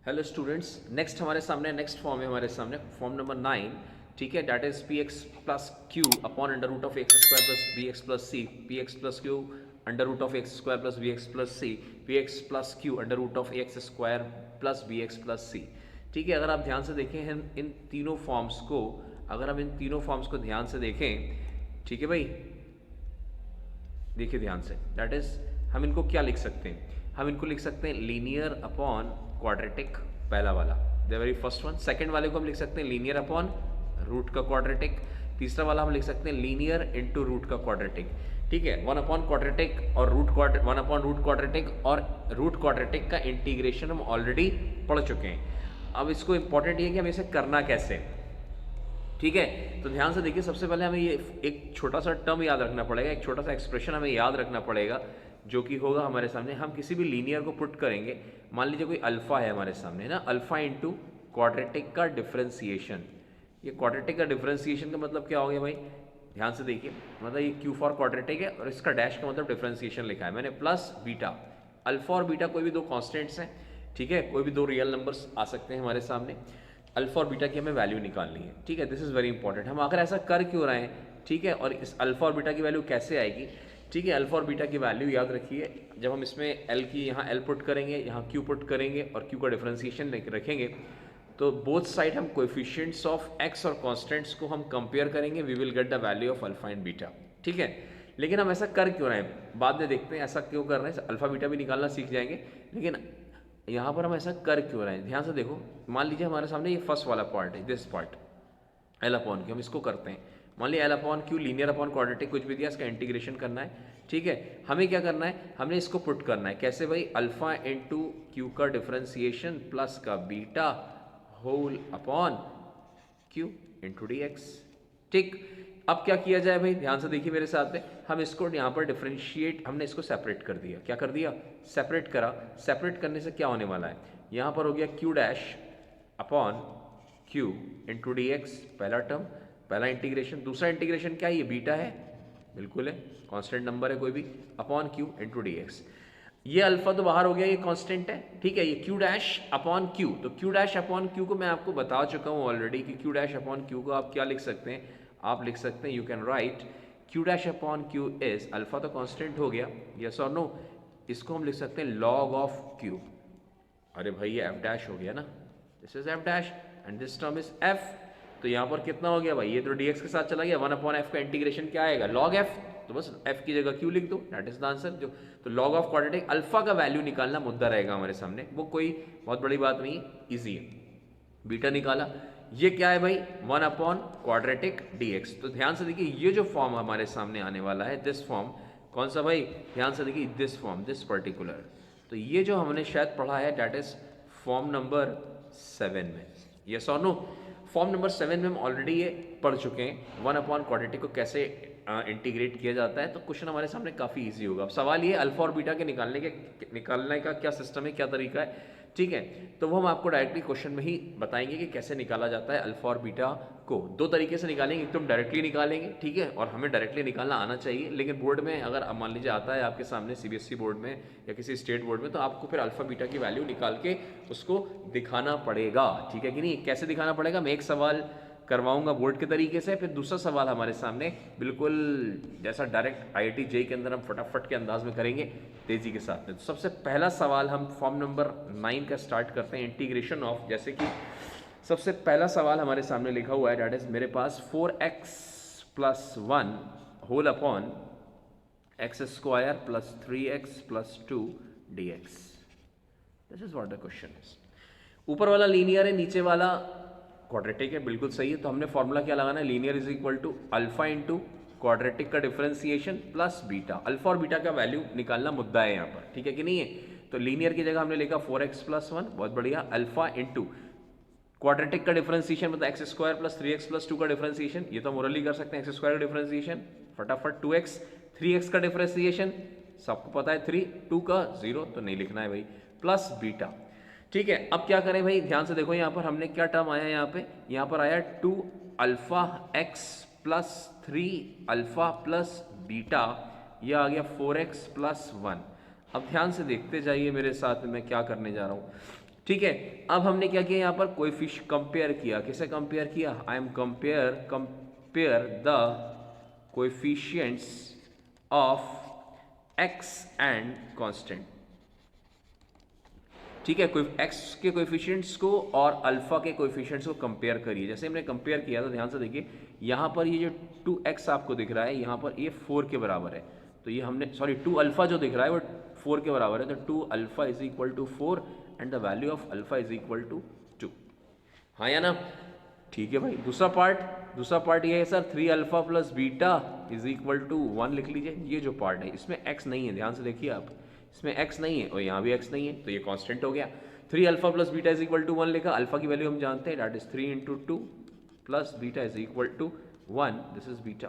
Hello students, next हमारे सामने next form है हमारे सामने फॉर्म नंबर 9। ठीक है, that is P X plus Q upon under root of x square plus B X plus C, P X plus Q under root of x square plus B X plus C, P X plus Q under root of x square plus B X plus C. ठीक है, अगर आप ध्यान से देखें इन तीनों forms को, अगर हम इन तीनों फॉर्म्स को ध्यान से देखें, ठीक है भाई, देखिए ध्यान से, दैट इज हम इनको क्या लिख सकते हैं, हम इनको लिख सकते हैं लीनियर अपॉन क्वाड्रेटिक, पहला वाला the very first one. Second वाले को हम लिख सकते हैं लीनियर अपॉन रूट का क्वाड्रेटिक। तीसरा वाला हम लिख सकते हैं लीनियर इनटू रूट का क्वाड्रेटिक। ठीक है, वन अपॉन क्वाड्रेटिक और वन अपॉन रूट क्वाड्रेटिक और रूट क्वाड्रेटिक का इंटीग्रेशन हम ऑलरेडी पढ़ चुके हैं। अब इसको इंपॉर्टेंट ये है कि हम इसे करना कैसे। ठीक है, तो ध्यान से देखिए, सबसे पहले हमें ये एक छोटा सा टर्म याद रखना पड़ेगा, एक छोटा सा एक्सप्रेशन हमें याद रखना पड़ेगा, जो कि होगा हमारे सामने। हम किसी भी लीनियर को पुट करेंगे, मान लीजिए कोई अल्फा है हमारे सामने ना, अल्फा इंटू क्वाड्रेटिक का डिफरेंशिएशन। ये क्वाड्रेटिक का डिफरेंशिएशन का मतलब क्या हो गया भाई, ध्यान से देखिए, मतलब ये क्यू फॉर क्वाड्रेटिक है और इसका डैश का मतलब डिफरेंशिएशन लिखा है मैंने, प्लस बीटा। अल्फा और बीटा कोई भी दो कॉन्स्टेंट्स हैं, ठीक है, कोई भी दो रियल नंबर्स आ सकते हैं हमारे सामने। अल्फा और बीटा की हमें वैल्यू निकालनी है। ठीक है, दिस इज़ वेरी इंपॉर्टेंट। हम आखिर ऐसा कर क्यों रहे हैं, ठीक है, और इस अल्फा और बीटा की वैल्यू कैसे आएगी। ठीक है, अल्फा और बीटा की वैल्यू याद रखिए, जब हम इसमें एल की यहाँ एल पुट करेंगे, यहाँ क्यू पुट करेंगे और क्यू का डिफरेंशिएशन रखेंगे, तो बोथ साइड हम कोएफिशिएंट्स ऑफ एक्स और कॉन्स्टेंट्स को हम कंपेयर करेंगे, we will get the value of alpha and beta. ठीक है, लेकिन हम ऐसा कर क्यों रहे हैं, बाद में देखते हैं ऐसा क्यों कर रहे हैं, अल्फा बीटा भी निकालना सीख जाएंगे, लेकिन यहाँ पर हम ऐसा कर क्यों रहे हैं, ध्यान से देखो। मान लीजिए हमारे सामने ये फर्स्ट वाला पार्ट है, this part L upon Q, हम इसको करते हैं। मान लिया L upon Q linear upon quadratic कुछ भी दिया, इसका इंटीग्रेशन करना है। ठीक है, हमें क्या करना है, हमने इसको पुट करना है कैसे भाई, अल्फा इंटू क्यू का डिफरेंशिएशन प्लस का beta whole upon Q into D X. ठीक, अब क्या किया जाए भाई, ध्यान से देखिए मेरे साथ में, हम इसको यहाँ पर डिफरेंशिएट, हमने इसको सेपरेट कर दिया। क्या कर दिया, सेपरेट करा। सेपरेट करने से क्या होने वाला है, यहाँ पर हो गया Q dash upon Q into D x, पहला टर्म, पहला इंटीग्रेशन। दूसरा इंटीग्रेशन क्या है, ये बीटा है, बिल्कुल है, कांस्टेंट नंबर है कोई भी, upon Q into D x. ये अल्फा तो बाहर हो गया, ये कांस्टेंट है। ठीक है, ये क्यू डैश अपॉन क्यू, तो क्यू डैश अपॉन क्यू को मैं आपको बता चुका हूँ ऑलरेडी कि क्यू डैश अपॉन क्यू को आप क्या लिख सकते हैं, आप लिख सकते हैं, you can write Q dash upon Q is, alpha तो कांस्टेंट हो गया, यस और नो, इसको हम लिख सकते हैं लॉग ऑफ क्यू। अरे भाई ये एफ डैश हो गया ना, this is F dash and this term is F, तो यहाँ पर कितना हो गया भाई, ये तो dx के साथ चला गया, 1 अपॉन एफ का इंटीग्रेशन क्या आएगा, लॉग एफ, तो बस f की जगह q लिख दो, दैट इज द आंसर। जो तो लॉग ऑफ क्वाड्रेटिक अल्फा का वैल्यू निकालना मुद्दा रहेगा हमारे सामने, वो कोई बहुत बड़ी बात नहीं, इजी है। बीटा निकाला, ये क्या है भाई, 1 अपॉन क्वाड्रेटिक dx। तो ध्यान से देखिए, ये जो फॉर्म हमारे सामने आने वाला है, दिस फॉर्म, कौन सा भाई, ध्यान से देखिए, दिस फॉर्म, दिस पर्टिकुलर, तो ये जो हमने शायद पढ़ा है, दैट इज फॉर्म नंबर 7 में, यस और नो। फॉर्म नंबर 7 में हम ऑलरेडी ये पढ़ चुके हैं, 1 अपॉन क्वाड्रेटिक को कैसे इंटीग्रेट किया जाता है, तो क्वेश्चन हमारे सामने काफ़ी इजी होगा। अब सवाल ये अल्फा और बीटा के निकालने का क्या सिस्टम है, क्या तरीका है। ठीक है, तो वो हम आपको डायरेक्टली क्वेश्चन में ही बताएंगे कि कैसे निकाला जाता है अल्फा और बीटा को। दो तरीके से निकालेंगे, एक तो हम डायरेक्टली निकालेंगे, ठीक है, और हमें डायरेक्टली निकालना आना चाहिए, लेकिन बोर्ड में अगर अब मान लीजिए आता है आपके सामने सीबीएसई बोर्ड में या किसी स्टेट बोर्ड में, तो आपको फिर अल्फा बीटा की वैल्यू निकाल के उसको दिखाना पड़ेगा। ठीक है कि नहीं, कैसे दिखाना पड़ेगा, मैं एक सवाल करवाऊंगा बोर्ड के तरीके से, फिर दूसरा सवाल हमारे सामने बिल्कुल जैसा डायरेक्ट आईआईटी जेईई के अंदर हम फटाफट के अंदाज में करेंगे, तेजी के साथ में। तो सबसे पहला सवाल हम फॉर्म नंबर 9 का स्टार्ट करते हैं, इंटीग्रेशन ऑफ, जैसे कि सबसे पहला सवाल हमारे सामने लिखा हुआ है, डैट इज मेरे पास 4x plus 1 whole upon x square plus 3x plus 2 dx। This is what the question is. ऊपर वाला लीनियर है, नीचे वाला क्वाड्रेटिक है, बिल्कुल सही है। तो हमने फॉर्मूला क्या लगाना है, linear is equal to alpha into quadratic का डिफरेंशिएशन प्लस बीटा। अल्फा और बीटा का वैल्यू निकालना मुद्दा है यहाँ पर, ठीक है कि नहीं है। तो लीनियर की जगह हमने लिखा 4x प्लस 1, बहुत बढ़िया, अल्फा इंटू क्वाड्रेटिक का डिफरेंशिएशन मतलब x square plus 3x plus 2 का डिफरेंशिएशन, ये तो हम ओरली कर सकते हैं, एक्स स्क्वायर का डिफरेंशिएशन फटाफट 2x, 3x का डिफरेंशिएशन सबको पता है 3, 2 का 0 तो नहीं लिखना है भाई, प्लस बीटा। ठीक है, अब क्या करें भाई, ध्यान से देखो, यहाँ पर हमने क्या टर्म आया, यहाँ पर आया 2 alpha x plus 3 alpha plus beta, यह आ गया 4x प्लस 1। अब ध्यान से देखते जाइए मेरे साथ में, मैं क्या करने जा रहा हूँ। ठीक है, अब हमने क्या किया यहाँ पर कंपेयर किया, किसे कंपेयर किया, I am compare the coefficients of x and constant. ठीक है, कोई एक्स के कोएफिशिएंट्स को और अल्फा के कोएफिशिएंट्स को कंपेयर करिए। जैसे हमने कंपेयर किया तो ध्यान से देखिए, यहाँ पर ये जो 2x आपको दिख रहा है, यहाँ पर ये 4 के बराबर है, तो ये हमने सॉरी 2 अल्फा जो दिख रहा है वो 4 के बराबर है, तो 2 alpha is equal to 4 and the value of alpha is equal to 2। हाँ या ना? ठीक है भाई। दूसरा पार्ट ये है sir 3 alpha plus beta is equal to 1 लिख लीजिए। ये जो पार्ट है इसमें x नहीं है, ध्यान से देखिए आप, इसमें x नहीं है और यहाँ भी x नहीं है, तो ये कांस्टेंट हो गया। 3 alpha plus beta is equal to 1 लिखा, अल्फा की वैल्यू हम जानते हैं, that is 3 into 2 plus beta is equal to 1, this is beta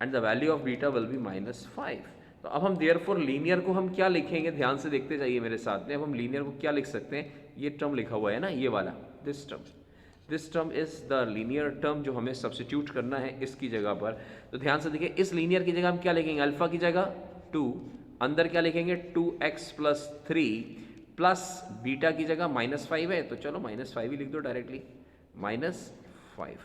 and the value of beta will be -5। तो अब हम देयरफॉर लीनियर को हम क्या लिखेंगे, ध्यान से देखते जाइए मेरे साथ में। अब हम लीनियर को क्या लिख सकते हैं, ये टर्म लिखा हुआ है ना, ये वाला, this term is the linear term जो हमें सब्स्टिट्यूट करना है इसकी जगह पर। तो ध्यान से देखिए, इस लीनियर की जगह हम क्या लिखेंगे, अल्फा की जगह 2, अंदर क्या लिखेंगे 2x प्लस 3 प्लस बीटा की जगह -5 है, तो चलो -5 ही लिख दो डायरेक्टली, -5।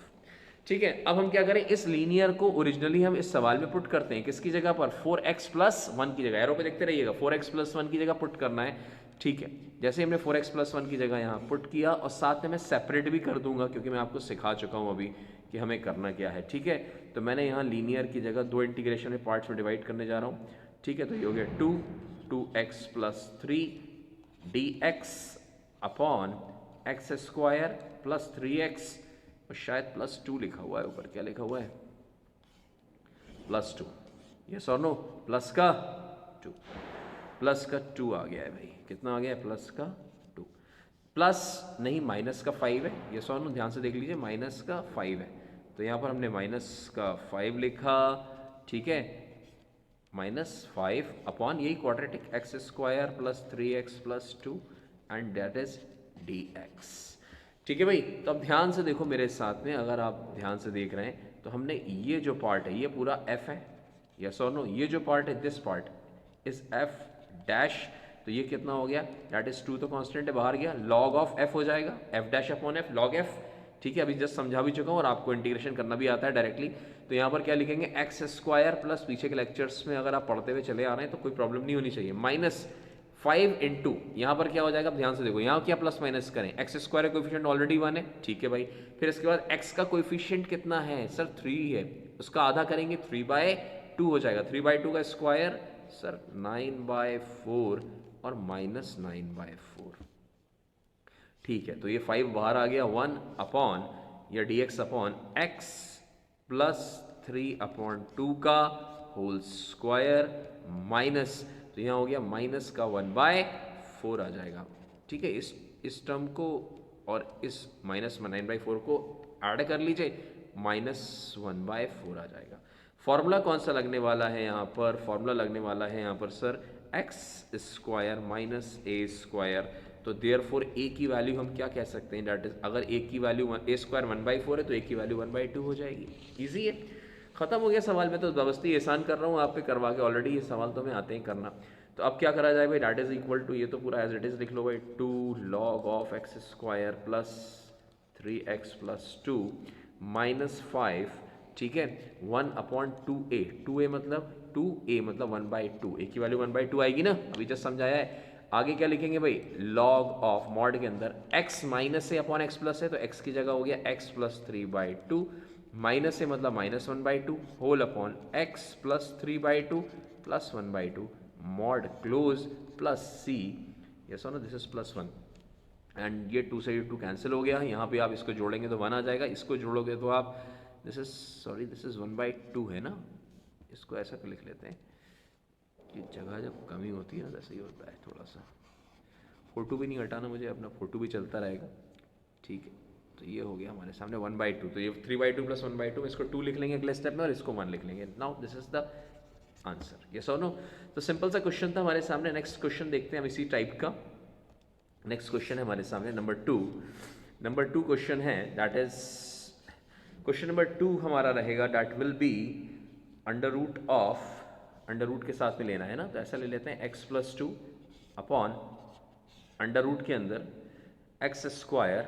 ठीक है, अब हम क्या करें, इस लीनियर को ओरिजिनली हम इस सवाल में पुट करते हैं, किसकी जगह पर, 4x प्लस 1 की जगह, एरो पे देखते रहिएगा, 4x प्लस 1 की जगह पुट करना है। ठीक है, जैसे हमने 4x प्लस 1 की जगह यहाँ पुट किया, और साथ में मैं सेपरेट भी कर दूंगा क्योंकि मैं आपको सिखा चुका हूँ अभी कि हमें करना क्या है। ठीक है, तो मैंने यहाँ लीनियर की जगह 2 इंटीग्रेशन में पार्ट्स में डिवाइड करने जा रहा हूँ। ठीक है, तो ये हो गया 2x plus 3 dx upon x square plus 3x, और शायद +2 लिखा हुआ है ऊपर, क्या लिखा हुआ है, +2, यस और नो, प्लस का 2 आ गया है भाई, कितना आ गया है, +2, प्लस नहीं -5 है, यस और नो, ध्यान से देख लीजिए, -5 है, तो यहाँ पर हमने -5 लिखा। ठीक है, -5 अपॉन यही quadratic x square plus 3x plus 2 and that is dx। ठीक है भाई, तो अब ध्यान से देखो मेरे साथ में, अगर आप ध्यान से देख रहे हैं तो हमने ये जो पार्ट है ये पूरा f है, यस और नो, ये जो पार्ट है this part is f dash, तो ये कितना हो गया, दैट इज 2 तो कांस्टेंट है, बाहर गया, log ऑफ f हो जाएगा, f dash upon f log f। ठीक है, अभी जस्ट समझा भी चुका हूँ और आपको इंटीग्रेशन करना भी आता है डायरेक्टली। तो यहाँ पर क्या लिखेंगे, एक्स स्क्वायर प्लस, पीछे के लेक्चर्स में अगर आप पढ़ते हुए चले आ रहे हैं तो कोई प्रॉब्लम नहीं होनी चाहिए, -5 इंटू यहाँ पर क्या हो जाएगा, ध्यान से देखो, यहाँ क्या प्लस माइनस करें, एक्स स्क्वायर का कोएफिशिएंट ऑलरेडी 1 है। ठीक है भाई, फिर इसके बाद x का कोएफिशिएंट कितना है सर, 3 है, उसका आधा करेंगे 3/2 हो जाएगा, 3/2 का स्क्वायर सर 9/4 और -9/4। ठीक है, तो ये 5 बाहर आ गया, 1 अपॉन या dx अपॉन x प्लस 3/2 का होल स्क्वायर माइनस, तो यहाँ हो गया माइनस का 1/4 आ जाएगा। ठीक है, इस टर्म को और इस -9/4 को ऐड कर लीजिए, -1/4 आ जाएगा। फॉर्मूला कौन सा लगने वाला है यहाँ पर, फॉर्मूला लगने वाला है यहाँ पर सर एक्स स्क्वायर माइनस ए स्क्वायर। तो देयरफॉर ए की वैल्यू हम क्या कह सकते हैं, दैट इज, अगर ए की वैल्यू ए स्क्वायर 1/4 है तो ए की वैल्यू 1/2 हो जाएगी। इजी है, खत्म हो गया सवाल में, तो जबरदस्ती एहसान कर रहा हूँ आप पे करवा के, ऑलरेडी ये सवाल तो हमें आते हैं करना। तो अब क्या करा जाए भाई, दैट इज इक्वल टू, ये तो पूरा एज इट इज लिख लो भाई, 2 log of x square plus 3x plus 2 -5। ठीक है, 1/2a, 2a मतलब 2a मतलब 1/2, a की वैल्यू 1/2 आएगी ना, अभी जस्ट समझाया है। आगे क्या लिखेंगे भाई, log ऑफ मॉड के अंदर x माइनस है अपॉन x प्लस है, तो x की जगह हो गया x प्लस 3/2, माइनस है मतलब -1/2 whole upon x plus 3/2 plus 1/2 mod close plus c, yes और नो, दिस इज +1 एंड ये 2 से ये 2 कैंसिल हो गया। यहाँ पे आप इसको जोड़ेंगे तो 1 आ जाएगा, इसको जोड़ोगे तो आप, दिस इज 1/2 है ना, इसको ऐसा लिख लेते हैं कि जगह जब कमी होती है ना वैसे ही होता है थोड़ा सा। फोटो भी नहीं हटाना मुझे अपना, फोटो भी चलता रहेगा। ठीक है, तो ये हो गया हमारे सामने 1/2, तो ये 3/2 प्लस 1/2, इसको 2 लिख लेंगे अगले स्टेप में और इसको 1 लिख लेंगे। Now this is the answer, yes और नो। तो सिंपल सा क्वेश्चन था हमारे सामने। नेक्स्ट क्वेश्चन देखते हैं हम इसी टाइप का। नेक्स्ट क्वेश्चन है हमारे सामने नंबर 2 क्वेश्चन है, दैट इज क्वेश्चन नंबर 2 हमारा रहेगा, that will be under root के साथ में लेना है ना, तो ऐसा ले लेते हैं x plus 2 upon under root के अंदर x square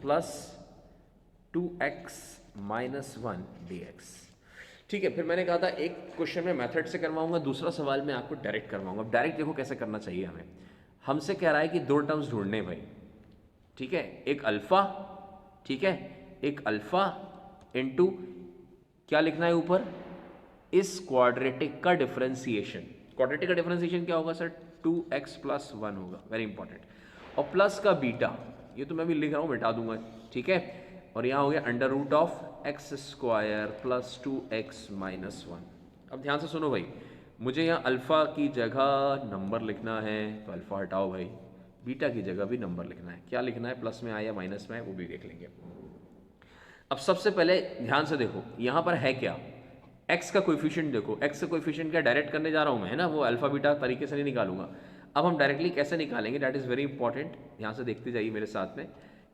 plus 2x minus 1 dx। ठीक है, फिर मैंने कहा था एक क्वेश्चन में मेथड से करवाऊंगा, दूसरा सवाल में आपको डायरेक्ट करवाऊंगा। अब डायरेक्ट देखो कैसे करना चाहिए हमें। हमसे कह रहा है कि दो टर्म्स ढूंढने भाई, ठीक है, एक अल्फा, ठीक है, एक अल्फा इनटू क्या लिखना है ऊपर, इस क्वाड्रेटिक का डिफरेंशिएशन। क्वाड्रेटिक का डिफरेंशिएशन क्या होगा सर, 2x प्लस 1 होगा, वेरी इंपॉर्टेंट, और प्लस का बीटा, ये तो मैं भी लिख रहा हूँ, मिटा दूंगा, ठीक है, और यहाँ हो गया under root of x square plus 2x minus 1। अब ध्यान से सुनो भाई, मुझे यहाँ अल्फ़ा की जगह नंबर लिखना है तो अल्फ़ा हटाओ भाई, बीटा की जगह भी नंबर लिखना है, क्या लिखना है, प्लस में आया या माइनस में आया वो भी देख लेंगे। अब सबसे पहले ध्यान से देखो, यहाँ पर है क्या, x का कोएफिशिएंट देखो, x का कोएफिशिएंट क्या डायरेक्ट करने जा रहा हूँ मैं, है ना, वो अल्फा बीटा तरीके से नहीं निकालूंगा। अब हम डायरेक्टली कैसे निकालेंगे, दैट इज़ वेरी इंपॉर्टेंट, यहाँ से देखते जाइए मेरे साथ में,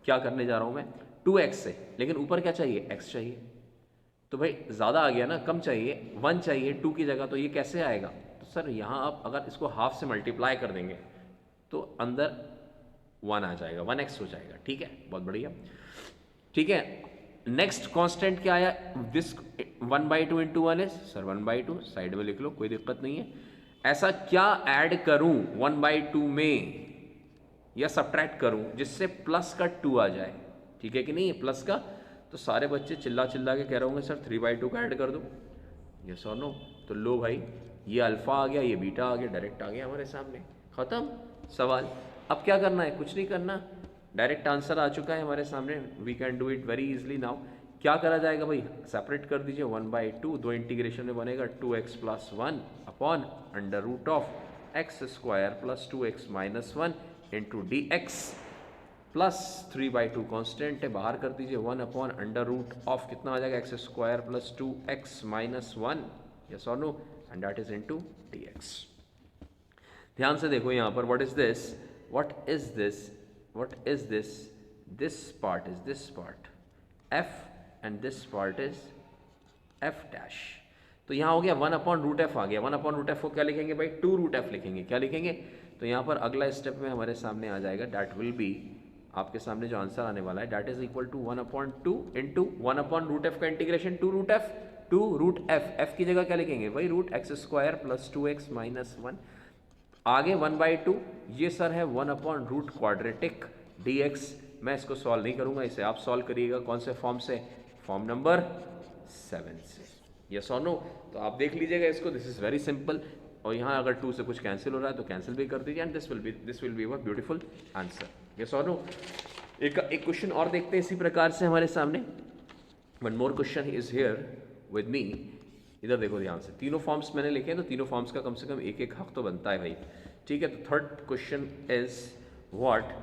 क्या करने जा रहा हूँ मैं, 2x से, लेकिन ऊपर क्या चाहिए, x चाहिए, तो भाई ज़्यादा आ गया ना, कम चाहिए, 1 चाहिए 2 की जगह, तो ये कैसे आएगा, तो सर यहाँ आप अगर इसको हाफ से मल्टीप्लाई कर देंगे तो अंदर 1 आ जाएगा, 1x हो जाएगा, ठीक है, बहुत बढ़िया, ठीक है। नेक्स्ट कांस्टेंट क्या आया, this 1/2 into 1 is, sir 1/2 side में लिख लो, कोई दिक्कत नहीं है। ऐसा क्या ऐड करूं 1/2 में या सब्ट्रैक्ट करूं जिससे प्लस का 2 आ जाए, ठीक है कि नहीं, प्लस का, तो सारे बच्चे चिल्ला चिल्ला के कह रहे होंगे सर 3/2 का ऐड कर दो, यस और नो, तो लो भाई, ये अल्फा आ गया, ये बीटा आ गया, डायरेक्ट आ गया हमारे सामने, खत्म सवाल। अब क्या करना है, कुछ नहीं करना, डायरेक्ट आंसर आ चुका है हमारे सामने, we can do it very easily now. क्या करा जाएगा भाई, सेपरेट कर दीजिए 1/2, दो इंटीग्रेशन में बनेगा 2x plus 1 upon under root of x square plus 2x minus 1 into D x plus 3/2 constant है, बाहर कर दीजिए 1 अपॉन अंडर रूट ऑफ कितना आ जाएगा, X square plus 2x minus 1, yes और no, and that is into D X. ध्यान से देखो यहाँ पर, what is this, what is this, what is this, this part is this part f and this part is f dash, तो यहाँ हो गया 1 अपॉन रूट एफ आ गया, 1 अपॉन रूट एफ को क्या लिखेंगे भाई, 2 रूट एफ लिखेंगे, क्या लिखेंगे, तो यहाँ पर अगला स्टेप में हमारे सामने आ जाएगा, डैट विल बी, आपके सामने जो आंसर आने वाला है that is equal to 1/2 into 1 upon root F का integration 2 root F, 2 root F, F की जगह क्या लिखेंगे भाई, root X square plus 2x minus 1, आगे 1/2, ये सर है 1 अपॉन रूट क्वाड्रेटिक dx, मैं इसको सॉल्व नहीं करूंगा, इसे आप सॉल्व करिएगा, कौन से फॉर्म से, फॉर्म नंबर 7 से, यस और नो, तो आप देख लीजिएगा इसको, दिस इज वेरी सिंपल, और यहाँ अगर 2 से कुछ कैंसिल हो रहा है तो कैंसिल भी कर दीजिए, and this will be a beautiful answer, yes और नो। एक क्वेश्चन और देखते हैं इसी प्रकार से हमारे सामने, one more question is here with me, इधर देखो ध्यान से, तीनों फॉर्म्स मैंने लिखे हैं, तो तीनों फॉर्म्स का कम से कम एक एक हक तो बनता है भाई, ठीक है। तो थर्ड क्वेश्चन इज व्हाट,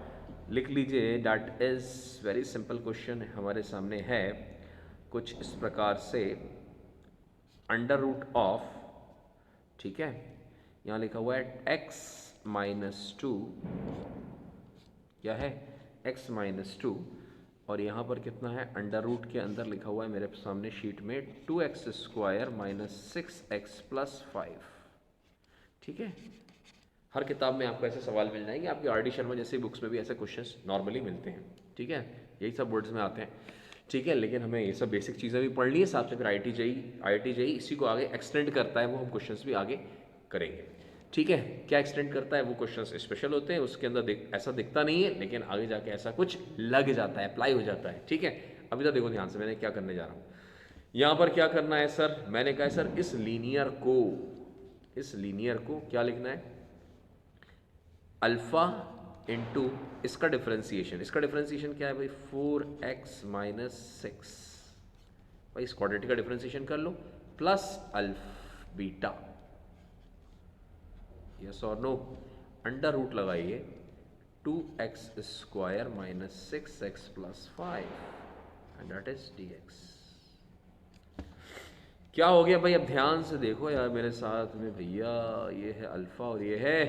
लिख लीजिए, that is very simple question हमारे सामने है कुछ इस प्रकार से, अंडर रूट ऑफ, ठीक है, यहाँ लिखा हुआ है x माइनस 2, क्या है, x माइनस 2, और यहाँ पर कितना है, अंडर रूट के अंदर लिखा हुआ है मेरे सामने शीट में 2x square minus 6x plus 5, ठीक है। हर किताब में आपको ऐसे सवाल मिल जाएंगे, आपकी आर डी शर्मा जैसी बुक्स में भी ऐसे क्वेश्चंस नॉर्मली मिलते हैं, ठीक है, यही सब बोर्ड्स में आते हैं, ठीक है, लेकिन हमें ये सब बेसिक चीज़ें भी पढ़नी है, साथ में फिर आई इसी को आगे एक्सटेंड करता है, वो हम क्वेश्चंस भी आगे करेंगे, ठीक है। क्या एक्सटेंड करता है, वो क्वेश्चंस स्पेशल होते हैं, उसके अंदर ऐसा दिखता नहीं है, लेकिन आगे जाके ऐसा कुछ लग जाता है, अप्लाई हो जाता है, ठीक है। अभी तो देखो ध्यान से, मैंने क्या करने जा रहा हूँ, यहाँ पर क्या करना है सर, मैंने कहा सर इस लीनियर को क्या लिखना है, अल्फा इंटू इसका डिफरेंशिएशन, इसका डिफरेंशिएशन क्या है भाई, 4x माइनस 6, भाई इस क्वाड्रेटिक का डिफरेंशिएशन कर लो, प्लस अल्फ बीटा, यस और नो, अंडर रूट लगाइए 2x square minus 6x plus 5, and that is dx। क्या हो गया भाई, अब ध्यान से देखो यार मेरे साथ में भैया, ये है अल्फा और ये है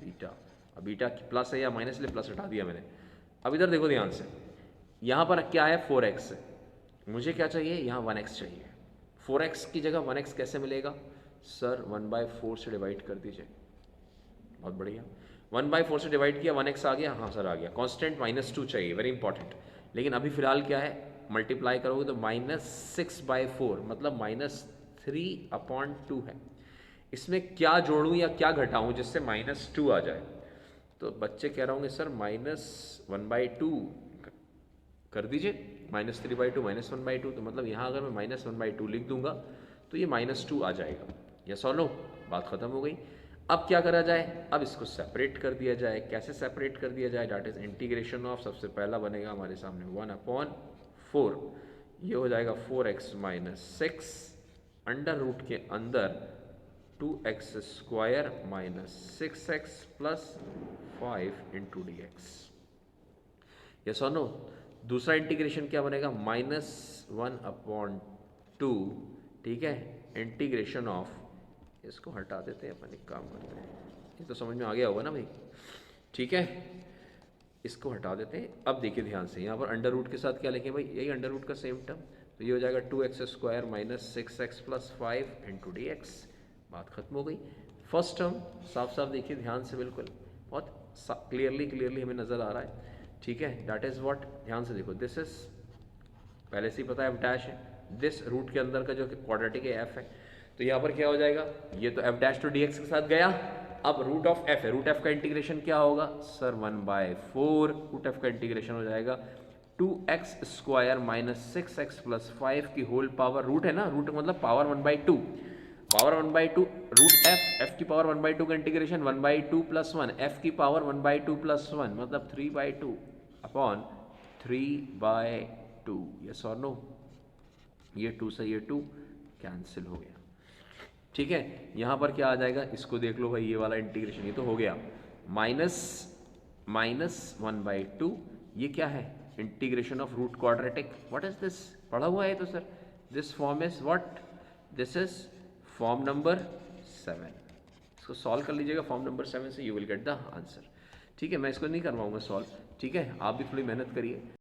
बीटा, अब बीटा प्लस है या माइनस, ले प्लस हटा दिया मैंने। अब इधर देखो ध्यान से, यहाँ पर क्या है 4x, मुझे क्या चाहिए, यहाँ 1x चाहिए, 4x की जगह 1x कैसे मिलेगा सर, 1/4 से डिवाइड कर दीजिए, बहुत बढ़िया, 1/4 से डिवाइड किया, 1x आ गया, हाँ सर आ गया। कांस्टेंट -2 चाहिए, वेरी इंपॉर्टेंट। लेकिन अभी फिलहाल क्या है, मल्टीप्लाई करोगे तो -6/4 मतलब -3/2 है। इसमें क्या जोड़ूं या क्या घटाऊं जिससे -2 आ जाए? तो बच्चे कह रहे होंगे सर -1/2 कर दीजिए, -3/2 -1/2, तो मतलब यहाँ अगर मैं -1/2 लिख दूंगा तो ये -2 आ जाएगा। यस और नो? बात खत्म हो गई। अब क्या करा जाए? अब इसको सेपरेट कर दिया जाए। कैसे सेपरेट कर दिया जाए? डैट इज इंटीग्रेशन ऑफ, सबसे पहला बनेगा हमारे सामने 1/4, ये हो जाएगा 4x - 6 अंडर रूट के अंदर 2x² - 6x + 5 × dx। यस और नो? दूसरा इंटीग्रेशन क्या बनेगा? -1/2, ठीक है, इंटीग्रेशन ऑफ, इसको हटा देते हैं, अपन एक काम करते हैं, ये तो समझ में आ गया होगा ना भाई, ठीक है, इसको हटा देते हैं। अब देखिए ध्यान से, यहाँ पर अंडर रूट के साथ क्या लिखें भाई? यही अंडर रूट का सेम टर्म, तो ये हो जाएगा 2x² - 6x + 5 × dx। बात खत्म हो गई। फर्स्ट टर्म साफ साफ देखिए ध्यान से, बिल्कुल बहुत क्लियरली हमें नज़र आ रहा है, ठीक है, दैट इज़ व्हाट, ध्यान से देखो, दिस इज पहले से ही पता है f' है, दिस रूट के अंदर का जो क्वाड्रेटिक है f है, तो यहाँ पर क्या हो जाएगा? ये तो f' तो dx के साथ गया। अब रूट ऑफ f है, रूट f का इंटीग्रेशन क्या होगा सर? 1/4, रूट f का इंटीग्रेशन हो जाएगा 2x² - 6x + 5 की होल पावर, रूट है ना, रूट मतलब पावर 1/2, पावर 1/2 रूट f की पावर 1/2 का इंटीग्रेशन 1/2 + 1, f की पावर 1/2 + 1 मतलब 3/2 अपॉन 3/2। यस और नो? ये 2 से ये 2 कैंसिल हो गया, ठीक है। यहाँ पर क्या आ जाएगा? इसको देख लो भाई, ये वाला इंटीग्रेशन ये तो हो गया, -1/2, ये क्या है? Integration of root quadratic. What is this? पढ़ा हुआ है तो sir, this form is what? This is form number 7। इसको सॉल्व कर लीजिएगा फॉर्म नंबर 7 से, you will get the answer, ठीक है। मैं इसको नहीं करवाऊंगा सॉल्व, ठीक है, आप भी थोड़ी मेहनत करिए।